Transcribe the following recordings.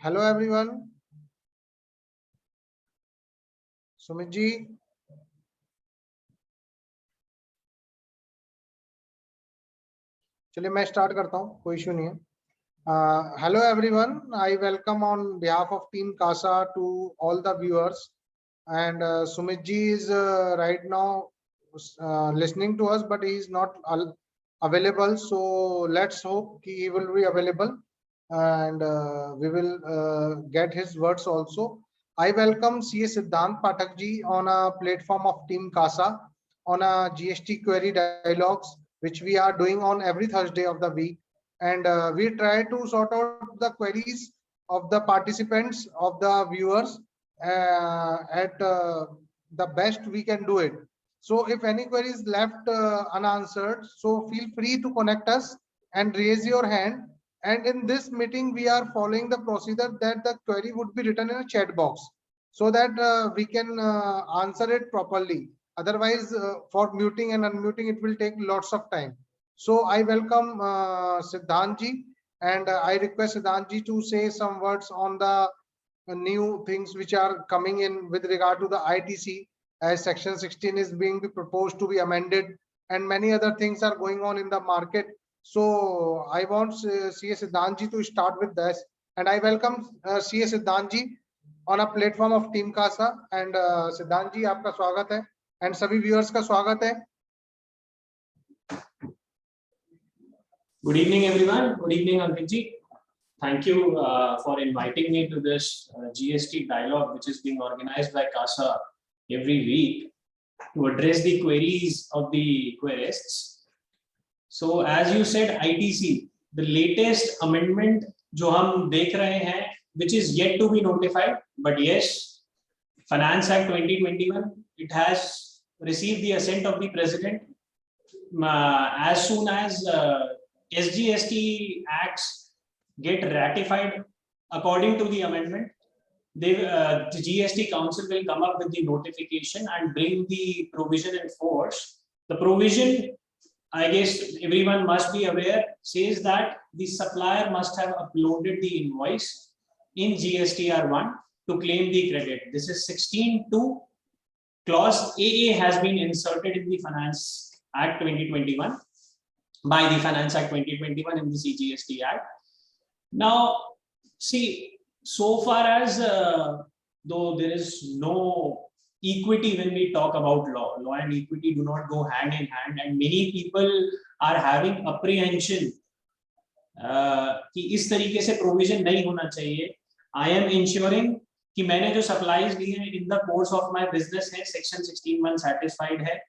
Hello everyone. Sumit ji, चलिए मैं start करता हूँ, कोई इशू नहीं है। Hello everyone, I welcome on behalf of team Casa to all the viewers and Sumit ji is right now listening to us, but he is not available, so let's hope he will be available and we will get his words also. I welcome CA Siddhant Pathak ji on a platform of Team Casa on a GST query dialogues which we are doing on every Thursday of the week, and we try to sort out the queries of the participants, of the viewers, at the best we can do it. So if any query is left unanswered, so feel free to connect us and raise your hand. And in this meeting, we are following the procedure that the query would be written in a chat box so that we can answer it properly. Otherwise, for muting and unmuting, it will take lots of time. So I welcome Siddhant ji, and I request Siddhant ji to say some words on the new things which are coming in with regard to the ITC, as section 16 is being proposed to be amended and many other things are going on in the market. So I want CA Siddhant ji to start with this, and I welcome CA Siddhant ji on a platform of Team Casa. And Siddhant ji, आपका स्वागत है and सभी viewers का स्वागत है. Good evening everyone. Good evening Ankit ji. Thank you for inviting me to this GST dialogue which is being organized by CASA every week to address the queries of the querists. So as you said, ITC, the latest amendment जो हम देख रहे हैं, which is yet to be notified, but yes, Finance Act 2021, it has received the assent of the President. As soon as SGST Acts get ratified according to the amendment, the GST Council will come up with the notification and bring the provision in force. The provision, I guess everyone must be aware, says that the supplier must have uploaded the invoice in GSTR1 to claim the credit. This is 16.2. Clause AA has been inserted in the Finance Act 2021 by the Finance Act 2021 in the CGST Act. Now, see, so far as though there is no equity when we talk about law and equity do not go hand in hand, and many people are having apprehension कि इस तरीके से provision नहीं होना चाहिए. I am ensuring कि मैंने जो supplies ली हैं in the course of my business है, section 16(1) satisfied है.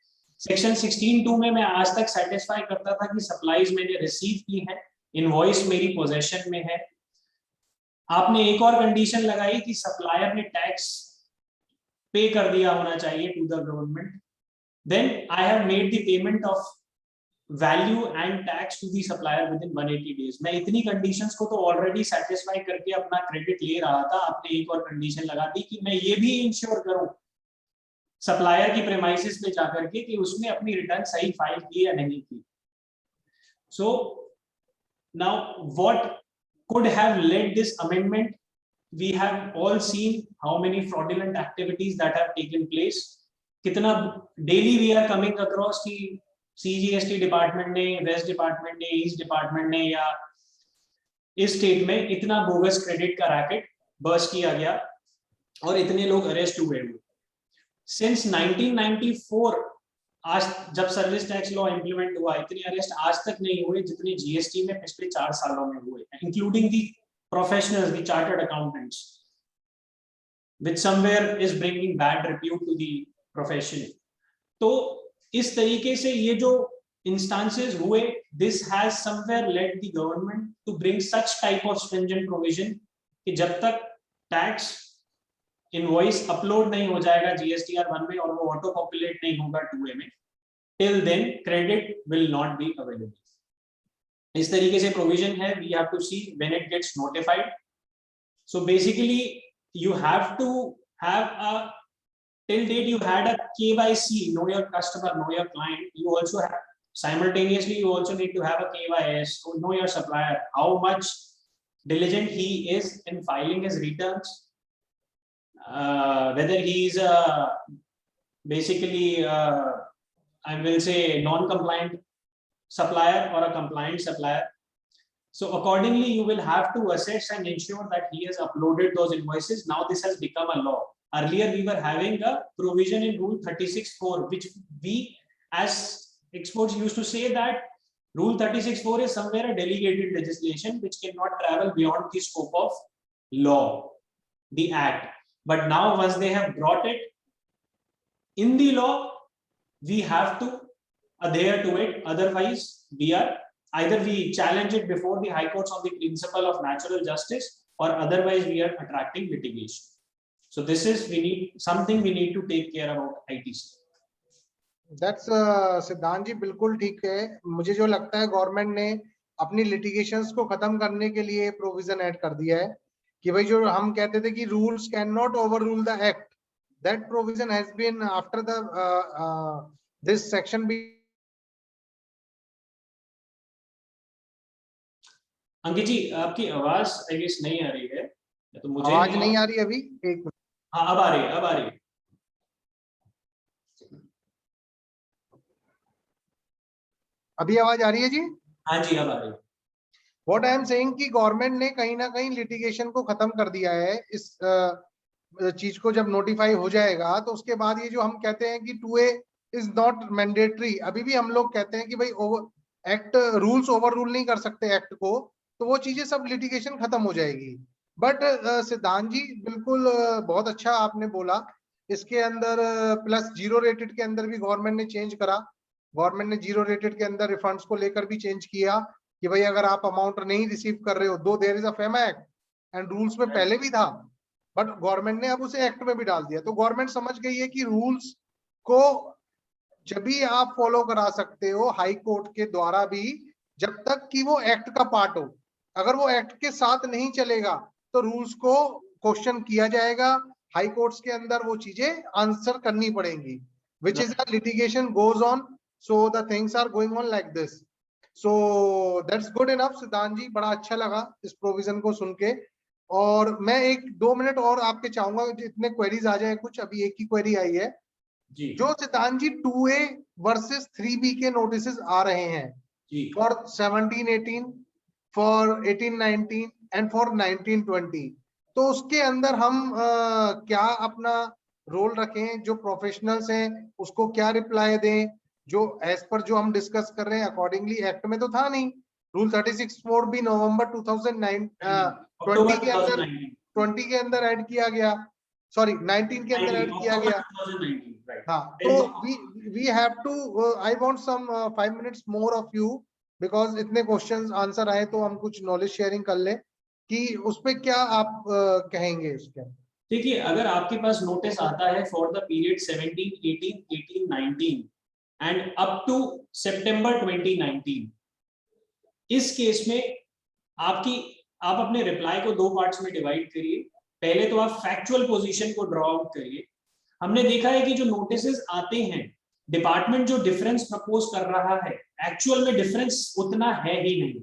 Section 16(2) में मैं आज तक satisfy करता था कि supplies मैंने receive की है, इनवॉइस मेरी पोजेशन में है. आपने एक और कंडीशन लगाई कि सप्लायर ने टैक्स पे कर दिया होना चाहिए to the government. Then I have made the payment of value and tax to the supplier within 180 days. मैं इतनी कंडीशंस को तो ऑलरेडी सेटिस्फाई करके अपना क्रेडिट ले रहा था. आपने एक और कंडीशन लगा दी कि मैं ये भी इंश्योर करूं सप्लायर की प्रेमाइसिस पे जाकर के कि उसने अपनी रिटर्न सही फाइल की या नहीं की. सो now what could have led this amendment? We have all seen how many fraudulent activities that have taken place. कितना daily we are coming across कि CGST डिपार्टमेंट ने, वेस्ट डिपार्टमेंट ने, ईस्ट डिपार्टमेंट ने या इस स्टेट में इतना bogus credit का रैकेट बर्स्ट किया गया और इतने लोग अरेस्ट हुए. Since 1994 आज जब सर्विस टैक्स लॉ इंप्लीमेंट हुआ, इतने अरेस्ट आज तक नहीं हुए जितने जीएसटी में पिछले 4 सालों में हुए, including the professionals, the chartered accountants, which somewhere is bringing bad repute to the profession. तो इस तरीके से ये जो instances हुए, this has somewhere led the government to bring such type of stringent provision कि जब तक टैक्स इनवॉइस अपलोड नहीं हो जाएगा GSTR1 में और वो ऑटो पॉपुलेट नहीं होगा 2A में, till then credit will not be available. इस तरीके से प्रोविजन है. we have to see when it gets notified. So basically you have to have a, till date you had a KYC, know your customer, know your client. You also have simultaneously you also need to have a KYS, so know your supplier, how much diligent he is in filing his returns, whether he is basically I will say non-compliant supplier or a compliant supplier. So accordingly, you will have to assess and ensure that he has uploaded those invoices. Now this has become a law. Earlier, we were having a provision in Rule 36(4), which we as experts used to say that Rule 36(4) is somewhere a delegated legislation which cannot travel beyond the scope of law, the act. But now once they have brought it in the law, we have to adhere to it. Otherwise, either we challenge it before the high courts on the principle of natural justice, or otherwise we are attracting litigation. So this is something we need to take care about ITC. That's सिद्धांत जी बिल्कुल ठीक है. मुझे जो लगता है government ने अपनी लिटिगेशंस को खत्म करने के लिए प्रोविजन ऐड कर दिया है कि भाई जो हम कहते थे कि rules can not overrule the act, that provision has been after the this section B. Ankit ji, आपकी आवाज आई गेस नहीं आ रही है, तो मुझे आवाज नहीं आ रही अभी. एक मिनट. हाँ, अब आ रही है, अब आ रही है. अभी आवाज आ रही है जी? हाँ जी, अब आ रही है. व्हाट आई एम सेइंग कि गवर्नमेंट ने कहीं ना कहीं लिटिगेशन को खत्म कर दिया है. इस चीज को जब नोटिफाई हो जाएगा तो उसके बाद ये जो हम कहते हैं कि 2A इज नॉट मैंडेटरी, अभी भी हम लोग कहते हैं कि भाई एक्ट रूल्स ओवर रूल नहीं कर सकते एक्ट को, तो वो चीजें सब लिटिगेशन खत्म हो जाएगी. बट सिद्धांत जी बिल्कुल बहुत अच्छा आपने बोला. इसके अंदर प्लस जीरो रेटेड के अंदर भी गवर्नमेंट ने चेंज करा. गवर्नमेंट ने जीरो रेटेड के अंदर रिफंड्स को लेकर भी चेंज किया कि भाई अगर आप अमाउंट नहीं रिसीव कर रहे हो, दो there is a FEMA act and rules में पहले भी था, बट गवर्नमेंट ने अब उसे एक्ट में भी डाल दिया. तो गवर्नमेंट समझ गई है कि रूल्स को जब भी आप फॉलो करा सकते हो हाई कोर्ट के द्वारा भी, जब तक कि वो एक्ट का पार्ट हो. अगर वो एक्ट के साथ नहीं चलेगा तो रूल्स को क्वेश्चन किया जाएगा, हाई कोर्ट्स के अंदर वो चीजें आंसर करनी पड़ेंगी, which is a litigation goes on. So the things are going on like this. So that's good enough. सिद्धांत जी बड़ा अच्छा लगा इस प्रोविजन को सुन के. और मैं 1-2 मिनट और आपके चाहूंगा, इतने क्वेरीज आ जाए. कुछ अभी एक ही क्वेरी आई है जी. जो सिद्धांत जी 2A वर्सेस 3B के नोटिसेस आ रहे हैं जी. For 17-18, for 18-19 and for 19-20. तो उसके अंदर हम क्या अपना रोल रखें, जो प्रोफेशनल्स हैं उसको क्या रिप्लाई दें, जो एज पर जो हम डिस्कस कर रहे हैं अकॉर्डिंगली. एक्ट में तो था नहीं. रूल 36(4) भी नवंबर 2020 के अंदर ऐड किया गया. सॉरी 19 के अंदर ऐड किया गया. हाँ, तो we have to, I want some 5 minutes more of you, because इतने क्वेश्चंस आंसर आए तो हम कुछ नॉलेज शेयरिंग कर ले कि उस पे क्या आप कहेंगे उसके. देखिए, अगर आपके पास नोटिस आता है for the period 17, 18, 19 and up to सितंबर 2019, इस केस में आप अपने रिप्लाई को 2 पार्ट्स में डिवाइड करिए. पहले तो आप फैक्चुअल पोजीशन को ड्रॉ आउट करिए. हमने देखा है कि जो नोटिसेस आते हैं, डिपार्टमेंट जो डिफरेंस प्रपोज कर रहा है, एक्चुअल में डिफरेंस उतना है ही नहीं.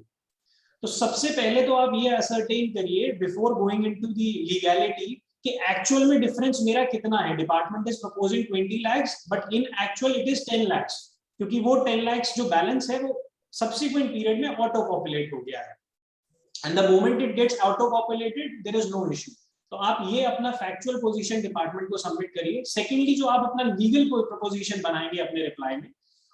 तो सबसे पहले तो आप ये असरटेन करिए before going into the legality कि एक्चुअल में डिफरेंस मेरा कितना है. Department is proposing 20 lakhs but in actual it is 10 lakhs, क्योंकि वो 10 lakhs जो बैलेंस है वो सब्सिक्वेंट पीरियड में ऑटो पॉपुलेट हो गया है. And the moment it gets auto populated there is no issue. तो आप ये अपना फैक्चुअल पोजीशन डिपार्टमेंट को सबमिट करिए. सेकेंडली, जो आप अपना लीगल प्रोपोजिशन बनाएंगे अपने रिप्लाई में,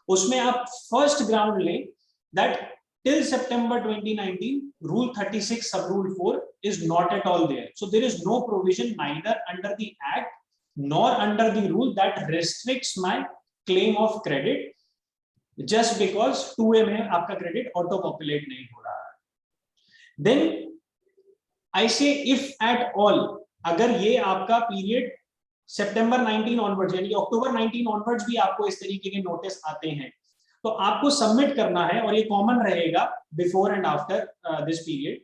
उसमें आप फर्स्ट ग्राउंड लें that till September 2019 rule 36 sub rule 4 is not at all there. So there is no provision neither under the act nor under the rule that restricts my claim of credit just because 2A में आपका credit auto populate नहीं हो रहा है. Then I say if at all, अगर ये आपका period सितंबर 19 onwards यानी अक्टूबर 19 ऑनवर्ड्स भी आपको इस तरीके के नोटिस आते हैं, तो आपको सबमिट करना है, और ये कॉमन रहेगा before and after this period.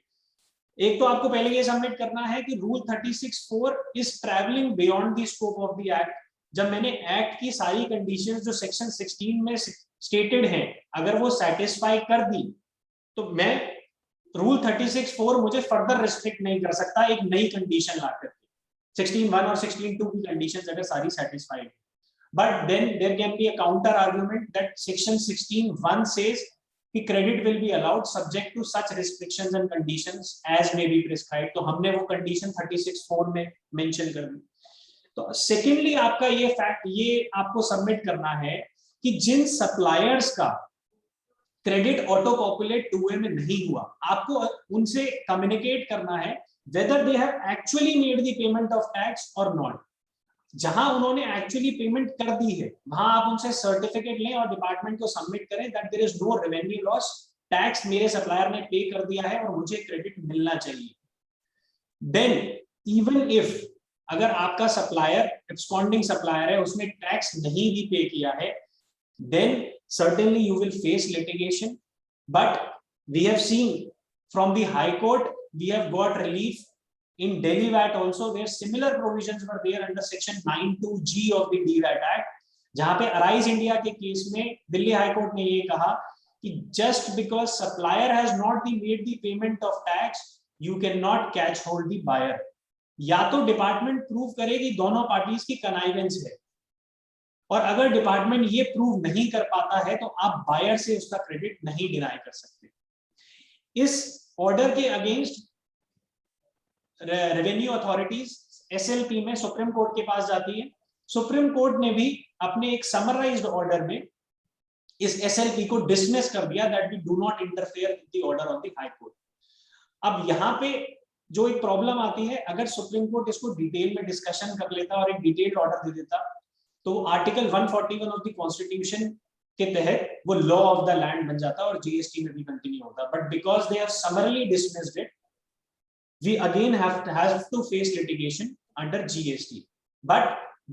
एक तो आपको पहले ये सबमिट करना है कि rule 36(4) is travelling beyond the scope of the act. जब मैंने एक्ट की सारी कंडीशंस जो सेक्शन 16 में स्टेटेड हैं, अगर वो सेटिस्फाई कर दी, तो रूल 36(4) मुझे फर्दर रिस्ट्रिक्ट नहीं कर सकता एक नई कंडीशन ला करके। 16(1) और 16(2) की कंडीशंस अगर सारी satisfied, but then there can be a counter argument that section 16(1) says कि credit will be allowed subject to such restrictions and conditions as may be prescribed। तो हमने वो कंडीशन 36(4) में मेंशन कर दी। तो सेकेंडली आपका ये फैक्ट ये आपको सबमिट करना है कि जिन सप्लायर्स का क्रेडिट ऑटो पॉपुलेट 2A में नहीं हुआ, आपको उनसे कम्युनिकेट करना है whether they have actually made the payment of tax or not। जहां उन्होंने एक्चुअली पेमेंट कर दी है वहां आप उनसे सर्टिफिकेट लें और डिपार्टमेंट को सबमिट करें that there is no revenue loss, tax मेरे सप्लायर ने पे कर दिया है और मुझे क्रेडिट मिलना चाहिए। देन इवन इफ अगर आपका सप्लायर एब्सकॉन्डिंग सप्लायर है, उसने टैक्स नहीं भी पे किया है, then certainly you will face litigation, but we have seen from the high court we have got relief in Delhi VAT also where similar provisions were there under section 92G of the DVAT Act, जहां पे arise India के केस में Delhi high court ने ये कहा कि just because supplier has not made the payment of tax you cannot catch hold the buyer। या तो डिपार्टमेंट प्रूव करे कि दोनों पार्टीज की कनाइवेंस है, और अगर डिपार्टमेंट ये प्रूव नहीं कर पाता है तो आप बायर से उसका क्रेडिट नहीं डिनाई कर सकते। इस ऑर्डर के अगेंस्ट रेवेन्यू अथॉरिटीज SLP में सुप्रीम कोर्ट के पास जाती है। सुप्रीम कोर्ट ने भी अपने एक समराइज्ड ऑर्डर में इस SLP को डिसमिस कर दिया that we do not interfere with the order of the high court. अब यहाँ पे जो एक प्रॉब्लम आती है, अगर सुप्रीम कोर्ट इसको डिटेल में डिस्कशन कर लेता और एक डिटेल्ड ऑर्डर दे देता तो आर्टिकल 141 ऑफ द कॉन्स्टिट्यूशन के तहत वो लॉ ऑफ द लैंड बन जाता और GST में भी कंटिन्यू होता। But because they have समरली dismissed it we again have to face litigation under GST, but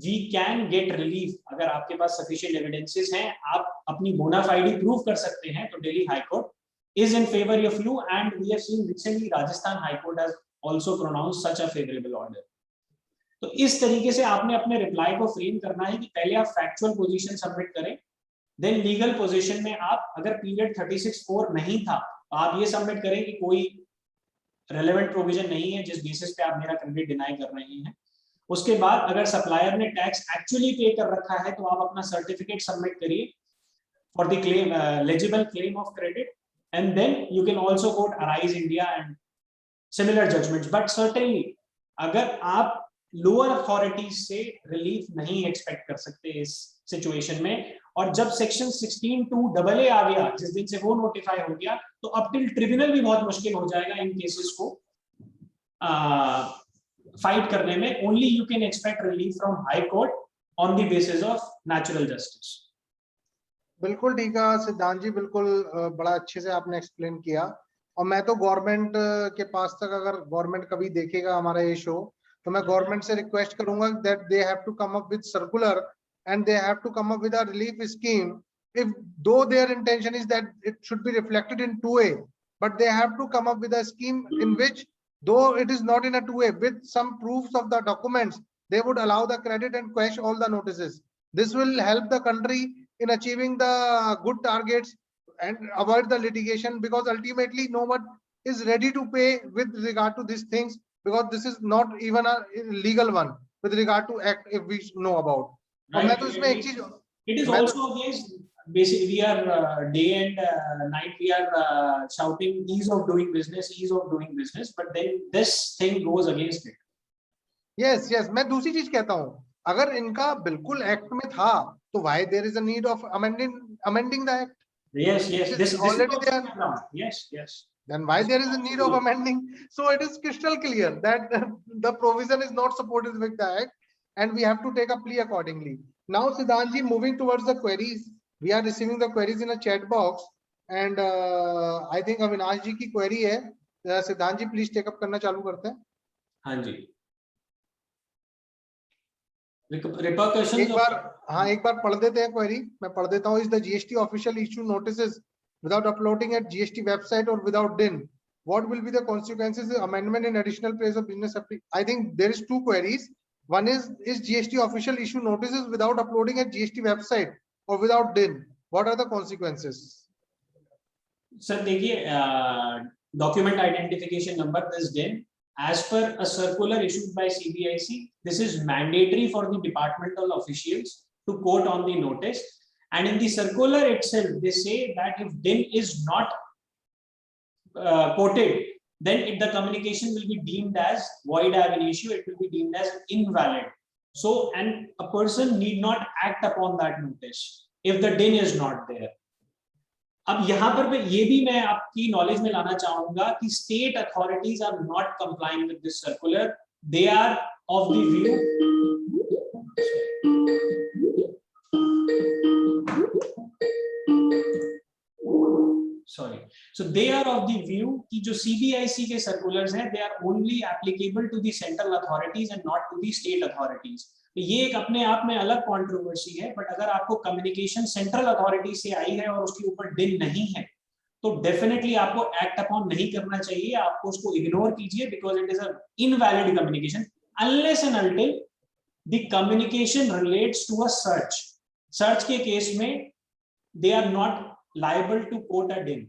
we can get relief अगर आपके पास sufficient evidences हैं, आप अपनी bona fide proof कर सकते हैं। तो Delhi High Court is in favor of you and we have seen recently Rajasthan High Court has also pronounced such a favorable order। तो इस तरीके से आपने अपने रिप्लाई को फ्रेम करना है कि पहले आप फैक्चुअल पोजीशन सबमिट करें, देन लीगल पोजीशन में आप अगर पीरियड 36(4) नहीं था आप ये सबमिट करें कि कोई रेलेवेंट प्रोविजन नहीं है जिस बेसिस पे आप मेरा क्रेडिट डिनाई कर रहे हैं। उसके बाद अगर सप्लायर ने टैक्स एक्चुअली पे कर रखा है तो आप अपना सर्टिफिकेट सबमिट करिए for the claim legible claim of credit and then you can also quote arise India and similar judgments. But certainly अगर आप लोअर अथॉरिटीज से रिलीफ नहीं एक्सपेक्ट कर सकते इस सिचुएशन में, और जब सेक्शन 16(2) आ गया जिस दिन से वो नोटिफाई हो गया तो अब टिल ट्रिब्यूनल भी बहुत मुश्किल हो जाएगा इन केसेस को फाइट करने में। Only you can expect relief from high court on the basis of natural justice. बिल्कुल ठीक है सिद्धांत जी, बिल्कुल बड़ा अच्छे से आपने एक्सप्लेन किया। और मैं तो गवर्नमेंट के पास तक अगर गवर्नमेंट कभी देखेगा हमारा ये शो तो मैं गवर्नमेंट से रिक्वेस्ट करूंगा that they have to come up with circular and they have to come up with a relief scheme, if though their intention is that it should be reflected in 2A, but they have to come up with a scheme in which though it is not in a 2A with some proofs of the documents they would allow the credit and quash all the notices. This will help the country in achieving the good targets and avoid the litigation, because ultimately no one is ready to pay with regard to these things, because this is not even a legal one with regard to act if we know about। Right. मैं तो इसमें एक चीज it is also against basically we are day and night we are shouting ease of doing business, but then this thing goes against it। yes मैं दूसरी चीज कहता हूँ, अगर इनका बिल्कुल एक्ट में था तो why there is a need of amending the act? Yes this already is there। yes then why there is a need of amending? So it is crystal clear that the provision is not supported with the act and we have to take a plea accordingly। Now Siddhant ji, moving towards the queries, we are receiving the queries in a chat box and I think Avinash ji की query है। सिद्धांत ji please take up करना चालू करते हैं। हाँ जी, repercussions एक बार पढ़ देते हैं क्वेरी, मैं पढ़ देता हूँ। Is the GST official issue notices without uploading at GST website or without DIN, what will be the consequences of amendment in additional place of business? I think there is two queries. One is GST official issue notices without uploading at GST website or without DIN, what are the consequences? Sir देखिए document identification number, this DIN, as per a circular issued by CBIC, this is mandatory for the departmental officials to quote on the notice. And in the circular itself, they say that if DIN is not quoted, then the communication will be deemed as void ab initio, it will be deemed as invalid. So, and a person need not act upon that notice if the DIN is not there. अब यहाँ पर ये भी मैं आपकी knowledge में लाना चाहूंगा कि state authorities are not complying with this circular, they are of the view, so they are of the view कि जो CBIC के circulars हैं, they are only applicable to the central authorities and not to the state authorities. ये एक अपने आप में अलग कंट्रोवर्सी है, बट अगर आपको कम्युनिकेशन सेंट्रल अथॉरिटी से आई है और उसके ऊपर डिन नहीं है, तो डेफिनेटली आपको एक्ट अपॉन नहीं करना चाहिए, आपको उसको इग्नोर कीजिए, because it is a invalid communication unless and until the communication relates to a search. Search के केस में they are not liable to quote a DIN.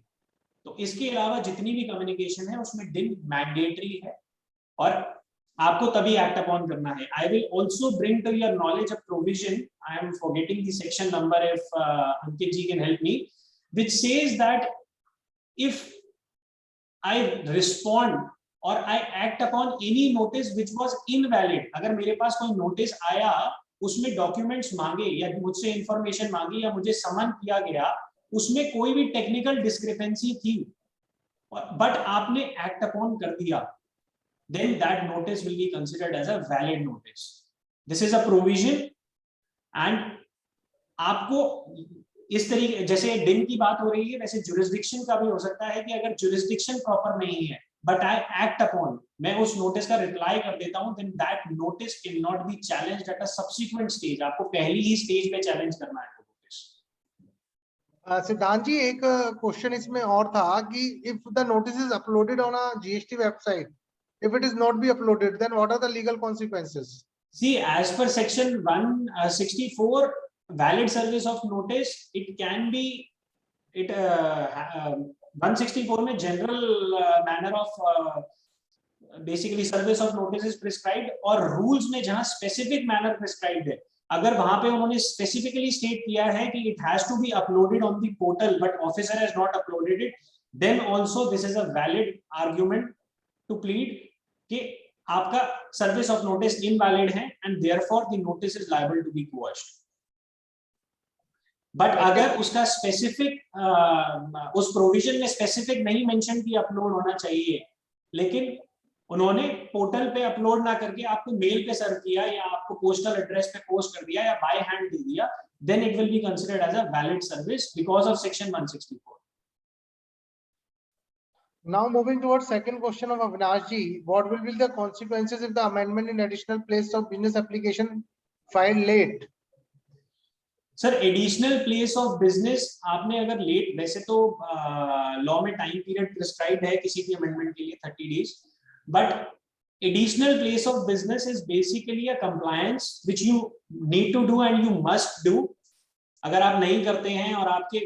तो इसके अलावा जितनी भी कम्युनिकेशन है उसमें डिन मैंडेटरी है और आपको तभी एक्ट अपॉन करना है. I will also bring to your knowledge a provision, I am forgetting the section number if Ankit ji can help me, which says that if I respond और I act upon any notice which was invalid, अगर मेरे पास कोई notice आया, उसमें documents मांगे या मुझसे information मांगी या मुझे समन किया गया, उसमें कोई भी टेक्निकल डिस्क्रिपेंसी थी बट आपने एक्ट अपॉन कर दिया, then that notice will be considered as a valid notice. This is a provision and आपको इस तरीके, जैसे डिन की बात हो रही है वैसे जुरिस्डिक्शन का भी हो सकता है कि अगर जुरिस्डिक्शन प्रॉपर नहीं है बट आई एक्ट अपॉन, मैं उस नोटिस का रिप्लाई कर देता हूं, then that notice cannot be challenged at a subsequent stage. आपको पहली ही स्टेज पे चैलेंज करना है नोटिस. सिद्धांत जी, एक क्वेश्चन इसमें और था कि if the notice is uploaded on a GST website, if it is not be uploaded, then what are the legal consequences? See, as per section 164, valid service of notice, it can be, it 164 में general manner of basically service of notice is prescribed, और rules में जहां specific manner prescribed है, अगर वहां पे उन्होंने specifically state किया है कि it has to be uploaded on the portal but officer has not uploaded it, then also this is a valid argument to plead कि आपका सर्विस ऑफ नोटिस इनवैलिड है and therefore the notice is liable to be quashed. But अगर उसका specific उस provision में specific नहीं mention कि upload होना चाहिए, लेकिन उन्होंने पोर्टल पे अपलोड ना करके आपको मेल पे सर्व किया या आपको पोस्टल एड्रेस पे पोस्ट कर दिया या बाय हैंड दे दिया, then it will be considered as a valid service because of section 164. Now moving towards second question of Avinash ji, what will be the consequences if the amendment in additional place of business application filed late? Sir, additional place of business आपने अगर late, वैसे तो law में time period prescribed है किसी भी amendment के लिए 30 days, but additional place of business is basically a compliance which you need to do and you must do. अगर आप नहीं करते हैं और आपके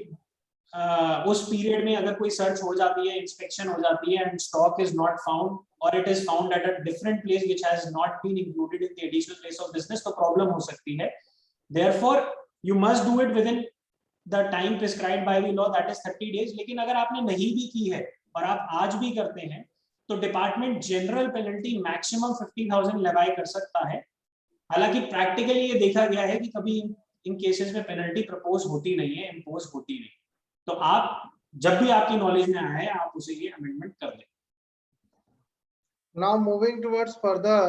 उस पीरियड में अगर कोई सर्च हो जाती है, इंस्पेक्शन हो जाती है and stock is not found और it is found at a different place which has not been included in the additional place of business, तो प्रॉब्लम हो सकती है. Therefore you must do it within the time prescribed by the law, that is 30 days. लेकिन अगर आपने नहीं भी की है और आप आज भी करते हैं तो डिपार्टमेंट जनरल पेनल्टी मैक्सिमम 50,000 लेवाई कर सकता है. हालांकि प्रैक्टिकली ये देखा गया है कि कभी इन केसेस में पेनल्टी प्रपोज होती नहीं है, इम्पोज होती नहीं. तो आप जब भी आपकी नॉलेज में आया है आप उसे ये अमेंडमेंट कर दें. Now moving towards further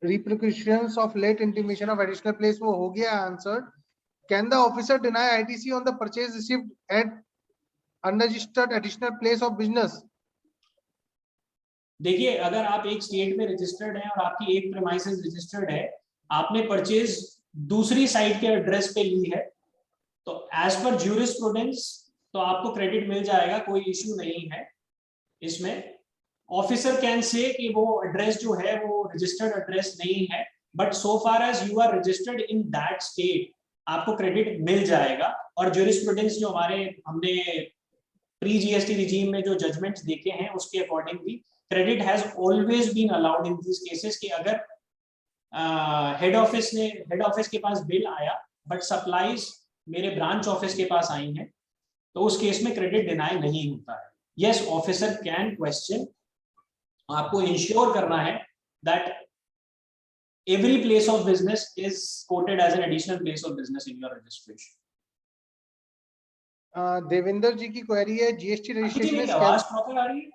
repercussions of late intimation of additional place, वो हो गया answered. Can the officer deny ITC on the purchase received at unregistered additional place of business? देखिए, अगर आप एक स्टेट में रजिस्टर्ड हैं और आपकी एक प्रेमाइसेस रजिस्टर्ड है, आपने परचेज दूसरी साइट के एड्रेस पे ली है, तो एज पर ज्यूरिस्प्रूडेंस तो आपको क्रेडिट मिल जाएगा, कोई इश्यू नहीं है इसमें. ऑफिसर कैन से कि वो एड्रेस जो है वो रजिस्टर्ड एड्रेस नहीं है, but so far as you are registered in that state आपको क्रेडिट मिल जाएगा. और ज्यूरिस्प्रूडेंस जो हमने प्री जीएसटी रिजीम में जो जजमेंट्स देखे हैं उसके accordingly credit has always been allowed in these cases कि अगर हेड ऑफिस के पास बिल आया बट सप्लाईज मेरे ब्रांच ऑफिस के पास आई हैं तो उस केस में क्रेडिट डिनाई नहीं होता है. यस, ऑफिसर कैन क्वेश्चन, आपको इंश्योर करना है that every place of business is quoted as an additional place of business in your registration. Devendra ji की क्वेरी है जीएसटी रजिस्ट्रेशन. आवाज प्रॉपर आ रही है?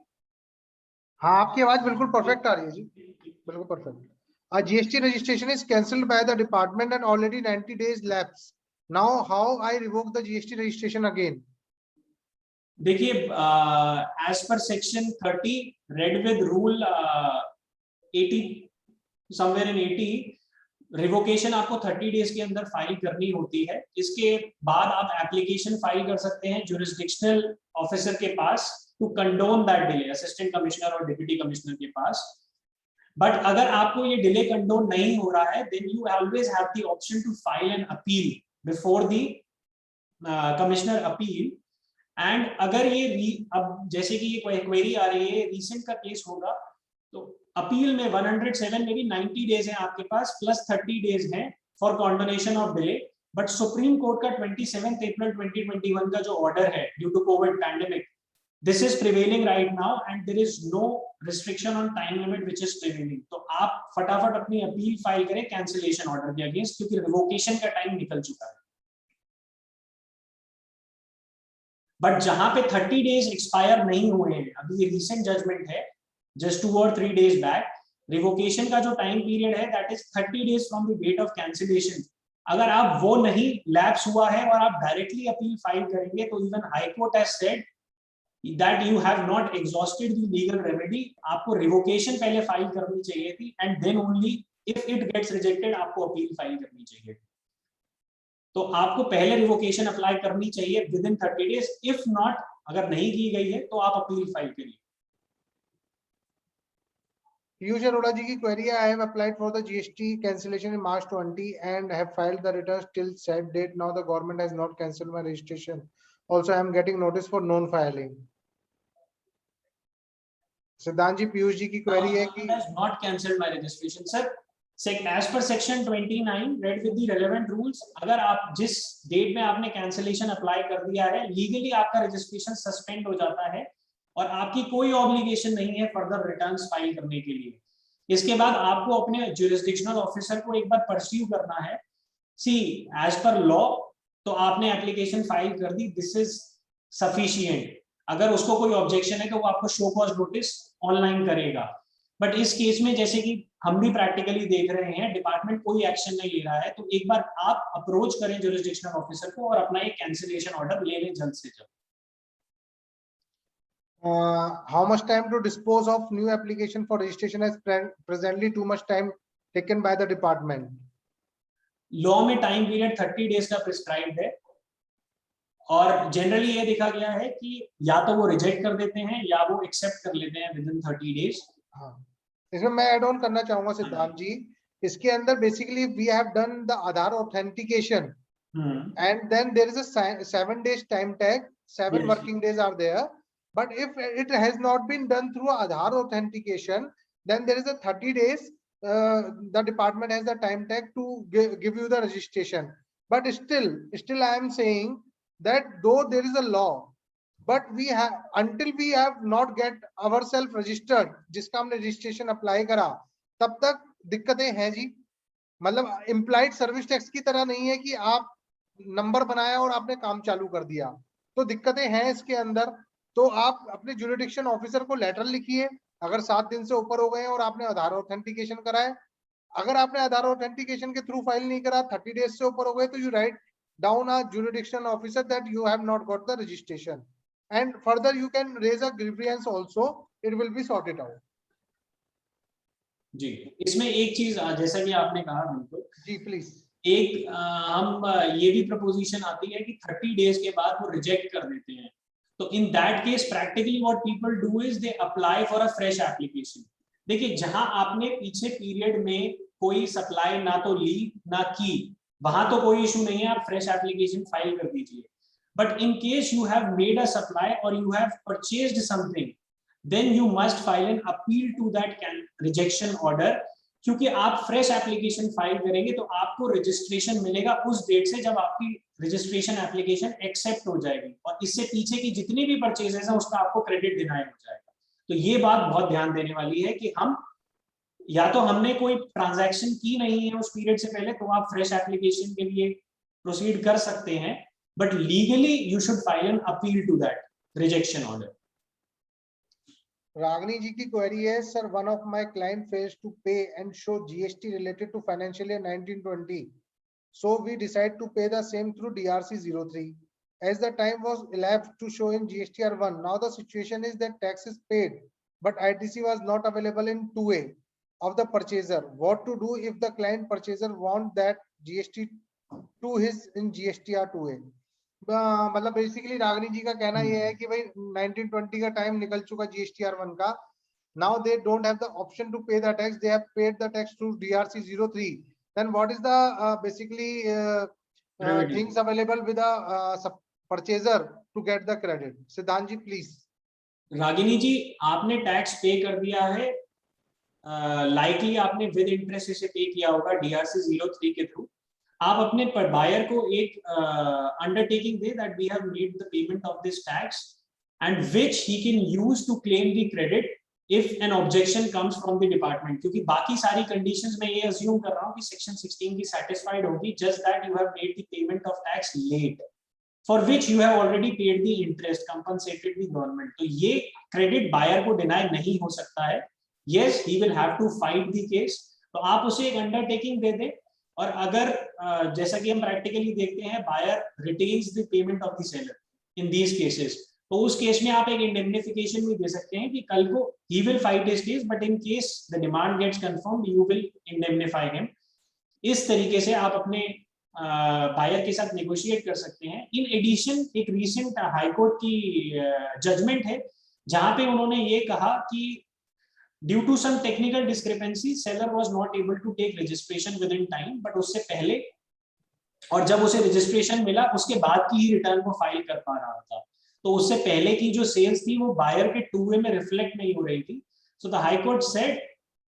हाँ, आपकी आवाज बिल्कुल परफेक्ट आ रही है जी, बिल्कुल perfect. GST registration is cancelled by the department and already 90 days lapsed. Now how I revoke the GST registration again? देखिए, as per section 30 read with rule 80 somewhere in 80, revocation आपको 30 डेज के अंदर file करनी होती है. इसके बाद आप एप्लीकेशन फाइल कर सकते हैं जुरिस्डिक्शनल ऑफिसर के पास to condone that delay, assistant commissioner और डिप्टी कमिश्नर के पास. बट अगर आपको ये डिले कंडोन नहीं हो रहा है then you always have the option to file an appeal before the commissioner appeal. And अगर ये अब जैसे कि ये क्वेरी आ रही है रिसेंट का केस होगा तो अपील में 107 में भी 90 डेज हैं आपके पास प्लस 30 डेज हैं for condonation of delay. But supreme court का 27 अप्रैल 2021 का जो ऑर्डर है due to covid pandemic, this is prevailing right now and there is no restriction on time limit which is prevailing. तो आप फटाफट अपनी appeal file करें cancellation order के अगेंस्ट, क्योंकि रिवोकेशन का टाइम निकल चुका है. बट जहां पे 30 डेज एक्सपायर नहीं हुए हैं, अभी ये रिसेंट जजमेंट है just 2 or 3 days back, revocation का जो टाइम पीरियड है that is 30 days from the date of cancellation. अगर आप वो नहीं लैप्स हुआ है और आप डायरेक्टली अपील फाइल करेंगे तो even high court has said that you have not exhausted the legal remedy. आपको रिवोकेशन पहले फाइल करनी चाहिए थी and then only if it gets rejected आपको अपील फाइल करनी चाहिए. तो आपको पहले रिवोकेशन अप्लाई करनी चाहिए within 30 days. If not, अगर नहीं की गई है तो आप अपील फाइल करिए. पीयूष अरोड़ा जी की क्वेरी है, I have applied for the GST cancellation in March 20 and have filed the returns till said date. Now the government has not cancelled my registration. Also, I am getting notice for non-filing. सिद्धांत जी, पीयूष जी की query है कि has not cancelled my registration. Sir, as per section 29 read with the relevant rules, अगर आप जिस date में आपने cancellation apply कर दिया है लीगली आपका रजिस्ट्रेशन सस्पेंड हो जाता है और आपकी कोई ऑब्लिगेशन नहीं है फर्दर रिटर्न्स फाइल करने के लिए. इसके बाद आपको अपने जुरिस्डिक्शनल ऑफिसर को एक बार परस्यू करना है. सी एज पर लॉ तो आपने एप्लीकेशन फाइल कर दी, दिस इज सफिशिएंट. अगर उसको कोई ऑब्जेक्शन है तो वो आपको शो कॉज नोटिस ऑनलाइन करेगा. बट इस केस में जैसे कि हम भी प्रैक्टिकली देख रहे हैं डिपार्टमेंट कोई एक्शन नहीं ले रहा है, तो एक बार आप अप्रोच करें जुरिस्डिक्शनल ऑफिसर को और अपना एक कैंसिलेशन ऑर्डर ले लें जल्द से जल्द. how much time to dispose of new application for registration as presently too much time taken by the department? Law में टाइम पीरियड 30 डेज का प्रिस्क्राइब्ड है और जनरली ये देखा गया है कि या तो वो रिजेक्ट कर देते हैं या वो एक्सेप्ट कर लेते हैं विद इन 30 डेज. हाँ, इसमें मैं ऐड ऑन करना चाहूंगा सिद्धांत जी. इसके अंदर basically we have done the Aadhaar authentication and then there is a 7 days time tag, 7 working days are there. But if it has not been done through Aadhaar authentication, then there is a 30 days. The department has the time tag to give you the registration. But still, I am saying that though there is a law, but we have until we have not get ourselves registered, जिसका हमने registration apply करा, तब तक दिक्कतें हैं जी. मतलब implied service tax की तरह नहीं है कि आप नंबर बनाया और आपने काम चालू कर दिया. तो दिक्कतें हैं इसके अंदर. तो आप अपने जुरिडिक्शन ऑफिसर को लेटर लिखिए अगर 7 दिन से ऊपर हो गए हैं और आपने आधार ऑथेंटिकेशन करा है. अगर आपने आधार ऑथेंटिकेशन के थ्रू फाइल नहीं करा, 30 डेज से ऊपर हो गए, तो you write down a jurisdiction officer that you have not got the registration and further you can raise a grievance also, it will be sorted out. जी, इसमें एक चीज जैसा कि आपने कहा बिल्कुल जी प्लीज, एक हम ये भी प्रपोजिशन आती है कि 30 डेज के बाद वो रिजेक्ट कर देते हैं. तो in that case practically what people do is they apply for a fresh application. देखिए, जहां आपने पीछे पीरियड में कोई सप्लाई ना तो ली ना की, वहां तो कोई इशू नहीं है, आप फ्रेश एप्लीकेशन फाइल कर दीजिए. But in case you have made a supply or you have purchased something, then you must file an appeal to that rejection order. क्योंकि आप फ्रेश एप्लीकेशन फाइल करेंगे तो आपको रजिस्ट्रेशन मिलेगा उस डेट से जब आपकी रजिस्ट्रेशन एप्लीकेशन एक्सेप्ट हो जाएगी, और इससे पीछे की जितनी भी परचेजेस है उसका आपको क्रेडिट डिनाई हो जाएगा। तो ये बात बहुत ध्यान देने वाली है कि हम या तो हमने कोई ट्रांजैक्शन की नहीं है उस पीरियड से पहले, तो आप फ्रेश एप्लीकेशन के लिए प्रोसीड कर सकते हैं, but legally you should file an appeal to that rejection order. Ragini ji की क्वेरी है, sir one of my client fails to pay and show GST related to financial year 1920, so we decide to pay the same through DRC 03 as the time was elapsed to show in GSTR 1. Now the situation is that tax is paid but ITC was not available in 2A of the purchaser. What to do if the client purchaser want that GST to his in GSTR 2A? मतलब basically रागनी जी का कहना यह है कि भाई 1920 का time निकल चुका GSTR 1 का, now they don't have the option to pay the tax, they have paid the tax through DRC 03. Then what is the basically things available with the purchaser to get the credit? सिद्धांत ji please. Ragini जी, आपने tax पे कर दिया है, likely आपने with interest इसे पे किया होगा DRC 03 के थ्रू। आप अपने बायर को एक अंडरटेकिंग दे that we have made the payment of this tax and which he can use to claim the credit if an objection comes from the department. क्योंकि बाकी सारी कंडीशंस में ये अज्यूम कर रहा हूं कि सेक्शन 16 की सैटिस्फाइड होगी, just that you have made the payment of tax late for which you have already paid the interest, compensated the government. तो ये क्रेडिट बायर को डिनाई नहीं हो सकता है। Yes, he will have to fight the case. तो आप उसे एक अंडरटेकिंग दे दें, और अगर जैसा कि हम प्रैक्टिकली देखते हैं buyer retains the payment of the seller in these cases, तो उस केस में आप एक इंडेमनिफिकेशन भी दे सकते हैं कि कल को he will fight his case but in case the demand gets confirmed you will indemnify him. इस तरीके से आप अपने बायर के साथ नेगोशिएट कर सकते हैं। इन एडिशन एक रीसेंट हाई कोर्ट की जजमेंट है जहां पे उन्होंने ये कहा कि due to some technical discrepancy seller was not able to take registration within time, but उससे पहले और जब उसे रजिस्ट्रेशन मिला उसके बाद की ही रिटर्न को फाइल कर पा रहा था, तो उससे पहले की जो सेल्स थी वो बायर के 2A में रिफ्लेक्ट नहीं हो रही थी। So the high court said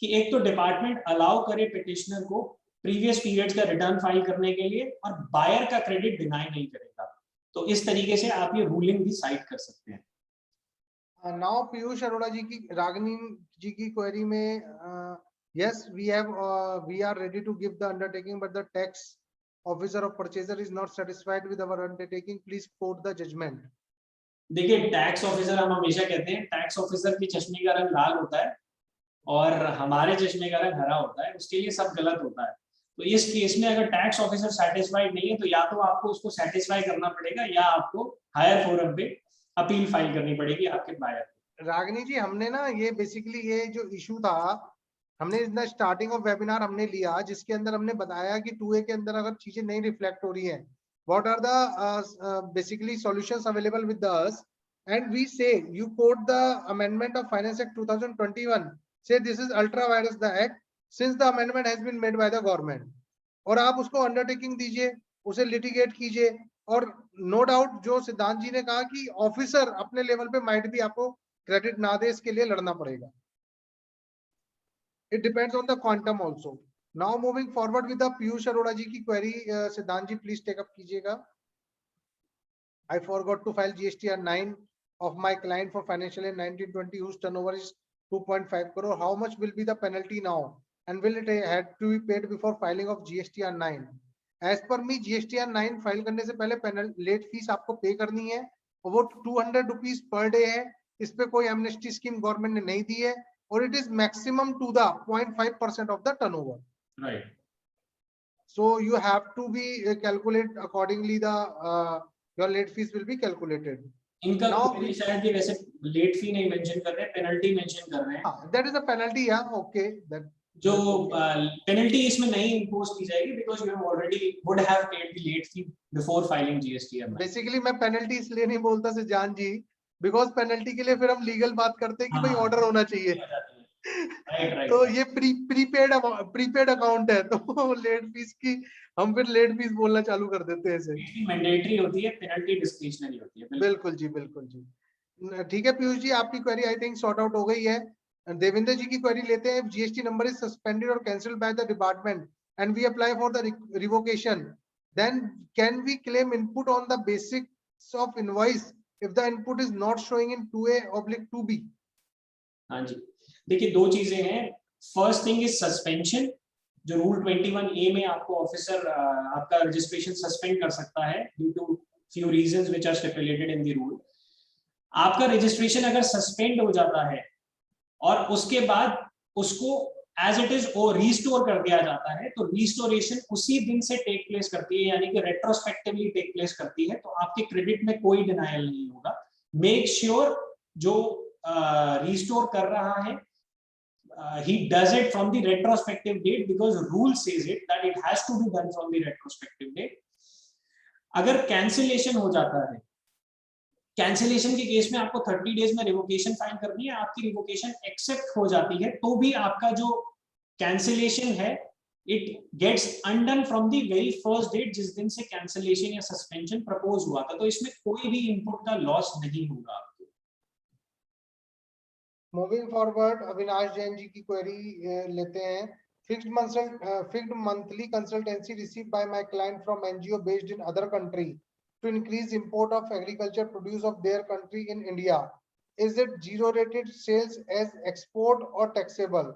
कि एक तो डिपार्टमेंट अलाउ करे पिटिशनर को प्रीवियस पीरियड्स का रिटर्न फाइल करने के लिए, और बायर का क्रेडिट डिनाई नहीं करेगा। तो इस तरीके से आप ये रूलिंग भी साइट कर सकते हैं। Now पीयूष अरोड़ा जी की रागनी जी की क्वेरी में, yes we are ready to give the undertaking but the tax officer of purchaser is not satisfied with our undertaking, please quote the judgment. देखिए, टैक्स ऑफिसर हम हमेशा कहते हैं टैक्स ऑफिसर के चश्मे का रंग लाल होता है और हमारे चश्मे का रंग हरा होता है, उसके लिए सब गलत होता है। तो इस केस में अगर टैक्स ऑफिसर सेटिस्फाइड नहीं है तो या तो आपको उसको सेटिस्फाई करना पड़ेगा या आपको हायर फोरम पे अपील फाइल करनी पड़ेगी आपके बायर। रागनी जी, हमने ना ये बेसिकली ये जो इशू था हमने in the starting of webinar हमने लिया, जिसके अंदर हमने बताया कि 2A के अंदर अगर चीजें नहीं रिफ्लेक्ट हो रही है, what are the basically solutions available with us, and we say you quote the amendment of finance act 2021, say this is ultra vires the act since the amendment has been made by the government, और आप उसको undertaking दीजिए, उसे litigate कीजिए, और no doubt जो सिद्धांत जी ने कहा कि ऑफिसर अपने लेवल पे माइट भी आपको क्रेडिट ना दे, इसके लिए लड़ना पड़ेगा। It depends on the quantum also. Now moving forward with the Piyush Arora ji की query, Siddhant ji please take up कीजिएगा। I forgot to file GSTR 9 of my client for financial year 1920 whose turnover is 2.5 crore. How much will be the penalty now and will it have to be paid before filing of GSTR 9? As per me GSTR 9 file करने से पहले late fees आपको पे करनी है, और वो 200 rupees per day है। इस पे कोई एमनेस्टी स्कीम गवर्नमेंट ने नहीं दी है, और it is maximum to the 0.5% of the turnover, right. So you have to be calculate accordingly the your late fees will be calculated. इनका कोई शायद ये वैसे लेट फी नहीं मेंशन कर रहे हैं, पेनल्टी मेंशन कर रहे हैं। हां, दैट इज अ पेनल्टी, या ओके, दैट जो पेनल्टी इसमें नहीं इंपोज की जाएगी because you have already would have paid the late fee before filing GSTR। बेसिकली मैं पेनल्टी इसलिए नहीं बोलता सिद्धांत जी, बिकॉज पेनल्टी के लिए फिर हम लीगल बात करते हैं कि भाई ऑर्डर होना चाहिए। right. तो ये प्रीपेड अकाउंट है, तो लेट फीस की हम फिर लेट फीस बोलना चालू कर देते हैं ऐसे। मैंडेटरी होती है, पेनल्टी डिस्क्रिशनरी होती है। बिल्कुल जी, बिल्कुल जी। ठीक है पीयूष जी, आपकी query I think sort out हो गई है। देवेंद्र जी की क्वेरी लेते हैं। जीएसटी नंबर इज सस्पेंडेड और cancelled by the department and we apply for the revocation, then can we claim input on the basics of invoice if the input is not showing in 2A/2B? हाँ जी, देखिए दो चीजें हैं। First thing is suspension, जो rule 21A में आपको officer आपका रजिस्ट्रेशन सस्पेंड कर सकता है due to few reasons which are stipulated in the rule. आपका रजिस्ट्रेशन अगर सस्पेंड हो जाता है और उसके बाद उसको एज इट इज वो रीस्टोर कर दिया जाता है, तो रीस्टोरेशन उसी दिन से टेक प्लेस करती है, यानी कि रेट्रोस्पेक्टिवली टेक प्लेस करती है, तो आपके क्रेडिट में कोई डिनायल नहीं होगा। मेक श्योर जो रिस्टोर कर रहा है he does it from the retrospective date because rule says it that it has to be done from the retrospective date. अगर कैंसिलेशन हो जाता है, कैंसिलेशन के केस में आपको 30 डेज में रिवोकेशन फाइल करनी है, आपकी रिवोकेशन एक्सेप्ट हो जाती है, तो भी आपका जो कैंसिलेशन है it gets undone from the very first date जिस दिन से कैंसिलेशन या सस्पेंशन प्रपोज हुआ था, तो इसमें कोई भी इनपुट का लॉस नहीं होगा आपको। मूविंग फॉरवर्ड, अविनाश जैन जी की क्वेरी लेते हैं। Fixed monthly consultancy received by my client from NGO based in other country to increase import of agriculture produce of their country in India, is it zero rated sales as export और taxable?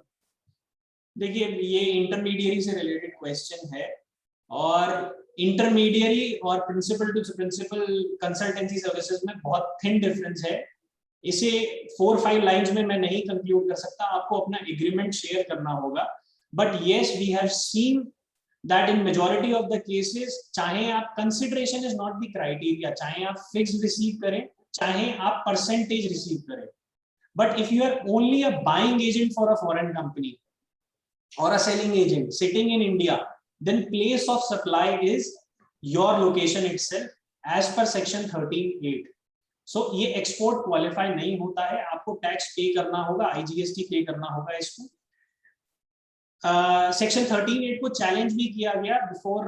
देखिए ये intermediary से related question है, और intermediary और principal to principal consultancy services में बहुत thin difference है। इसे 4-5 लाइंस में मैं नहीं कंक्लूड कर सकता, आपको अपना एग्रीमेंट शेयर करना होगा। But yes, we have seen that in majority of the cases, चाहे आप consideration is not the criteria, चाहे आप फिक्स रिसीव करें, चाहे आप परसेंटेज रिसीव करें, but if you are only a buying agent for a foreign company or a selling agent sitting in India, then place of supply is your location itself as per section 13(8). So ये export qualify नहीं होता है, आपको tax pay करना होगा, IGST pay करना होगा इसको। section 13(8) को challenge भी किया गया before